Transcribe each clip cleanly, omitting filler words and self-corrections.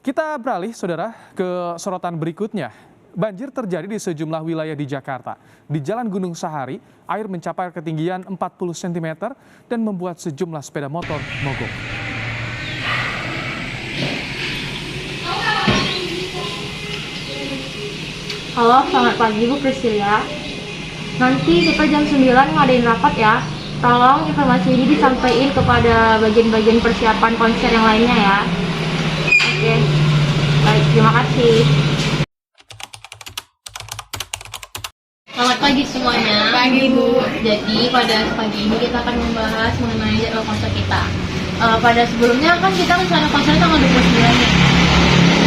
Kita beralih, saudara, ke sorotan berikutnya. Banjir terjadi di sejumlah wilayah di Jakarta. Di Jalan Gunung Sahari, air mencapai ketinggian 40 cm dan membuat sejumlah sepeda motor mogok. Halo, selamat pagi Bu Priscilia. Nanti kita jam 9 ngadain rapat ya. Tolong informasi ini disampaikan kepada bagian-bagian persiapan konser yang lainnya ya. Oke, baik, terima kasih. Selamat pagi semuanya. Pagi Bu. Jadi pada pagi ini kita akan membahas mengenai jadwal konser kita. Pada sebelumnya kan kita rencana konser tanggal 29 ya.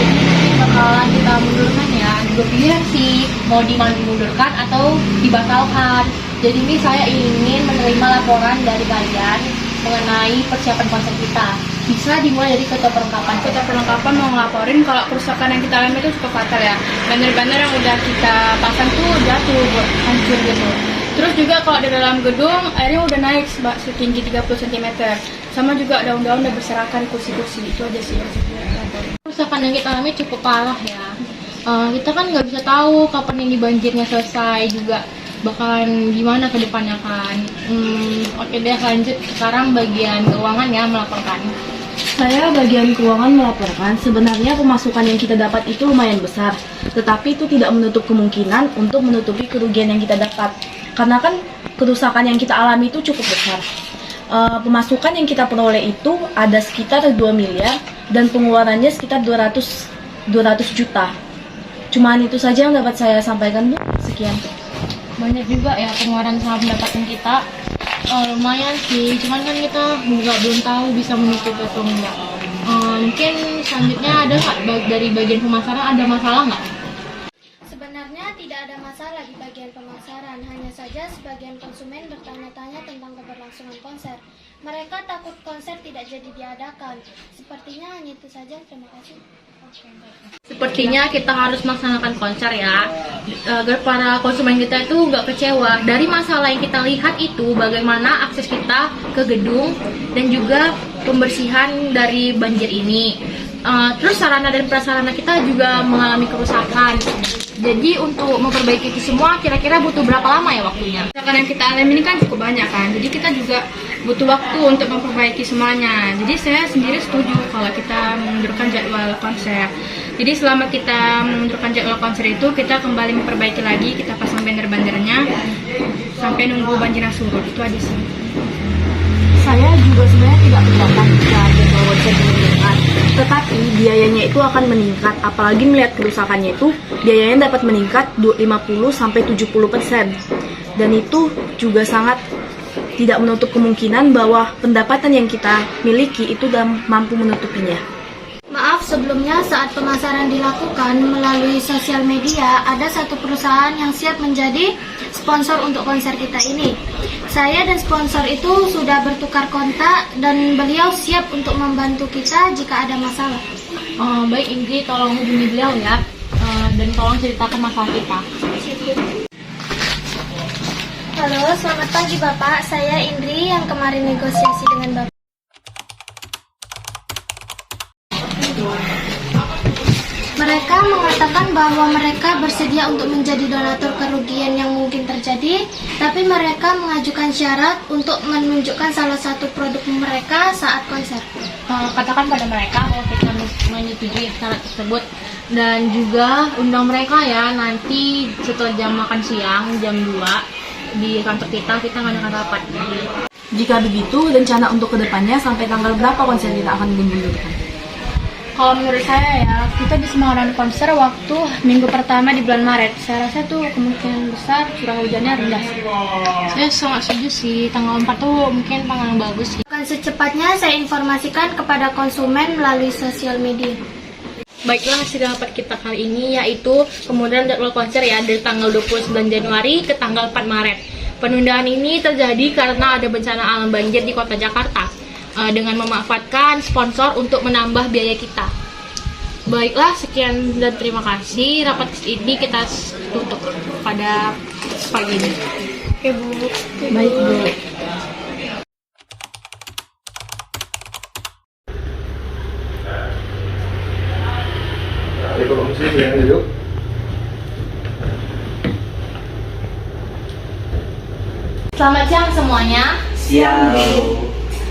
Jadi mungkin bakalan kita mundurkan ya. Dua pilihan sih, mau dimundurkan atau dibatalkan. Jadi ini saya ingin menerima laporan dari kalian mengenai persiapan konser kita. Bisa dimulai dari ketua perlengkapan. Ketua perlengkapan mau ngelaporin kalau kerusakan yang kita alami itu cukup fatal ya. Banner-banner yang udah kita pasang tuh jatuh, hancur gitu. Terus juga kalau di dalam gedung airnya udah naik setinggi 30 cm. Sama juga daun-daun udah berserakan kursi-kursi. Itu aja sih yang saya laporin. Kerusakan yang kita alami cukup parah ya. Kita kan nggak bisa tahu kapan ini banjirnya selesai, juga bakalan gimana ke depannya kan. Oke deh, lanjut sekarang bagian keuangan ya melaporkan. Saya bagian keuangan melaporkan, sebenarnya pemasukan yang kita dapat itu lumayan besar, tetapi itu tidak menutup kemungkinan untuk menutupi kerugian yang kita dapat. Karena kan kerusakan yang kita alami itu cukup besar. Pemasukan yang kita peroleh itu ada sekitar 2 miliar dan pengeluarannya sekitar 200 juta. Cuman itu saja yang dapat saya sampaikan, Bu. Sekian. Banyak juga ya pengeluaran sama pendapatan kita. Lumayan sih, cuman kan kita belum tahu bisa menutupi atau enggak. Mungkin selanjutnya ada nggak dari bagian pemasaran ada masalah nggak? Sebenarnya tidak ada masalah di bagian pemasaran, hanya saja sebagian konsumen bertanya-tanya tentang keberlangsungan konser. Mereka takut konser tidak jadi diadakan. Sepertinya hanya itu saja, terima kasih. Sepertinya kita harus melaksanakan konser ya, agar para konsumen kita itu nggak kecewa. Dari masalah yang kita lihat itu bagaimana akses kita ke gedung dan juga pembersihan dari banjir ini. Terus sarana dan prasarana kita juga mengalami kerusakan. Jadi untuk memperbaiki itu semua kira-kira butuh berapa lama ya waktunya? Kerusakan yang kita alami ini kan cukup banyak kan. Jadi kita juga butuh waktu untuk memperbaiki semuanya. Jadi saya sendiri setuju kalau kita mengundurkan jadwal konser. Jadi selama kita mengundurkan jadwal konser itu kita kembali memperbaiki lagi, kita pasang banner-bannernya sampai nunggu banjirnya surut. Itu aja sih. Saya juga sebenarnya tidak keberatan jika jadwal konser dimundurkan, tetapi biayanya itu akan meningkat, apalagi melihat kerusakannya itu biayanya dapat meningkat 50-70%, dan itu juga sangat tidak menutup kemungkinan bahwa pendapatan yang kita miliki itu sudah mampu menutupinya. Maaf sebelumnya, saat pemasaran dilakukan melalui sosial media, ada satu perusahaan yang siap menjadi sponsor untuk konser kita ini. Saya dan sponsor itu sudah bertukar kontak dan beliau siap untuk membantu kita jika ada masalah. Baik Indri, tolong hubungi beliau ya, dan tolong ceritakan masalah kita. Halo, selamat pagi Bapak. Saya Indri yang kemarin negosiasi dengan Bapak. Mereka mengatakan bahwa mereka bersedia untuk menjadi donatur kerugian yang mungkin terjadi, tapi mereka mengajukan syarat untuk menunjukkan salah satu produk mereka saat konser. Katakan pada mereka kalau kita menyetujui syarat tersebut, dan juga undang mereka ya nanti setelah jam makan siang jam 2 di kantor kita ngadakan rapat. Jika begitu, rencana untuk kedepannya sampai tanggal berapa konser kita akan dimundurkan? Kalau menurut saya ya, kita bisa mengadakan konser waktu minggu pertama di bulan Maret. Saya rasa tuh kemungkinan besar curah hujannya rendah. Saya sangat setuju sih, tanggal 4 tuh mungkin tanggal yang bagus sih. Akan secepatnya saya informasikan kepada konsumen melalui sosial media. Baiklah, hasil rapat kita kali ini yaitu kemudian jadwal konser ya dari tanggal 29 Januari ke tanggal 4 Maret. Penundaan ini terjadi karena ada bencana alam banjir di kota Jakarta, dengan memanfaatkan sponsor untuk menambah biaya kita. Baiklah, sekian dan terima kasih. Rapat ini kita tutup pada pagi ini. Oke Bu. Baik Bu. Selamat siang semuanya. Siang.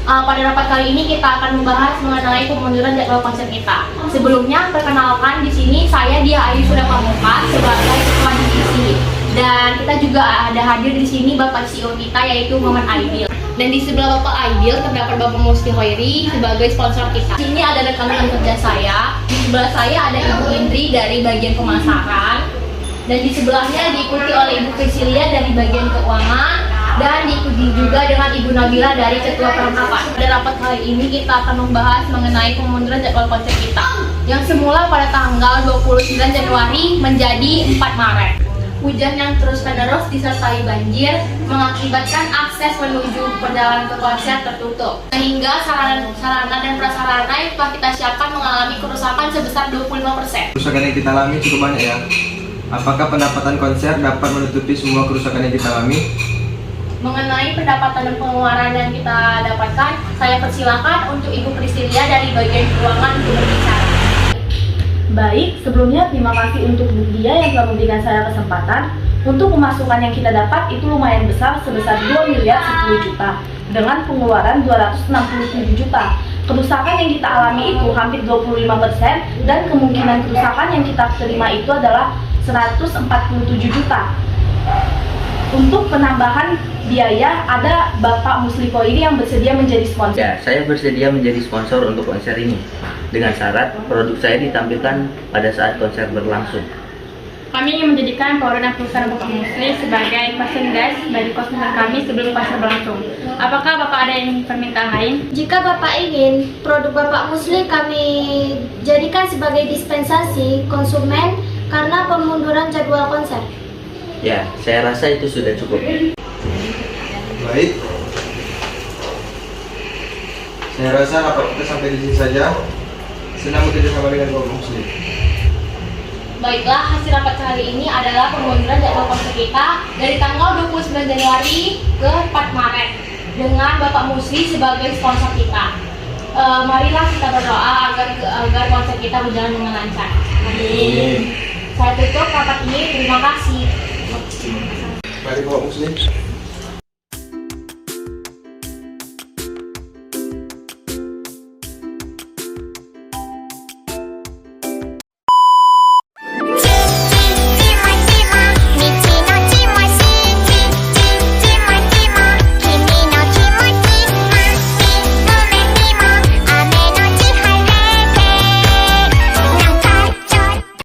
Pada rapat kali ini kita akan membahas mengenai pemunduran jadwal konser kita. Sebelumnya, perkenalkan di sini saya Dia Ayu Sudah Pamungkas sebagai ketua divisi. Dan kita juga ada hadir di sini Bapak CEO kita yaitu Muhammad Aidil. Dan di sebelah Bapak Aidil terdapat Bapak Musti Hoiri sebagai sponsor kita. Di sini ada rekan-rekan kerja saya. Di sebelah saya ada Ibu Indri dari bagian pemasaran. Dan di sebelahnya diikuti oleh Ibu Priscilia dari bagian keuangan. Dan diikuti juga dengan Ibu Nabila dari Ketua Perlengkapan. Pada rapat kali ini kita akan membahas mengenai pemunduran jadwal konser kita yang semula pada tanggal 29 Januari menjadi 4 Maret. Hujan yang terus-menerus disertai banjir mengakibatkan akses menuju perjalanan ke konser tertutup. Sehingga sarana dan prasarana yang telah kita siapkan mengalami kerusakan sebesar 25%. Kerusakan yang kita alami cukup banyak ya. Apakah pendapatan konser dapat menutupi semua kerusakan yang kita alami? Mengenai pendapatan dan pengeluaran yang kita dapatkan, saya persilakan untuk Ibu Priscilia dari bagian keuangan untuk berbicara. Baik, sebelumnya terima kasih untuk Bu Dia yang telah memberikan saya kesempatan. Untuk pemasukan yang kita dapat itu lumayan besar sebesar 2 miliar 10 juta dengan pengeluaran 267 juta. Kerusakan yang kita alami itu hampir 25% dan kemungkinan kerusakan yang kita terima itu adalah 147 juta. Untuk penambahan biaya ada Bapak Muslipo ini yang bersedia menjadi sponsor. Ya, saya bersedia menjadi sponsor untuk konser ini dengan syarat produk saya ditampilkan pada saat konser berlangsung. Kami ingin menjadikan produk dan perusahaan Bapak Musli sebagai merchandise bagi konsumen kami sebelum konser berlangsung. Apakah Bapak ada yang permintaan lain? Jika Bapak ingin, produk Bapak Musli kami jadikan sebagai dispensasi konsumen karena pemunduran jadwal konser. Ya, saya rasa itu sudah cukup. Baik. Saya rasa rapat kita sampai di sini saja. Senang bekerja sama dengan Bapak Muslim. Baiklah, hasil rapat kali ini adalah pemunduran jadwal konser kita dari tanggal 29 Januari ke 4 Maret dengan Bapak Musli sebagai sponsor kita. Marilah kita berdoa agar konser kita berjalan dengan lancar. Amin. Saya tutup rapat ini. Terima kasih. Mari Bapak Muslim.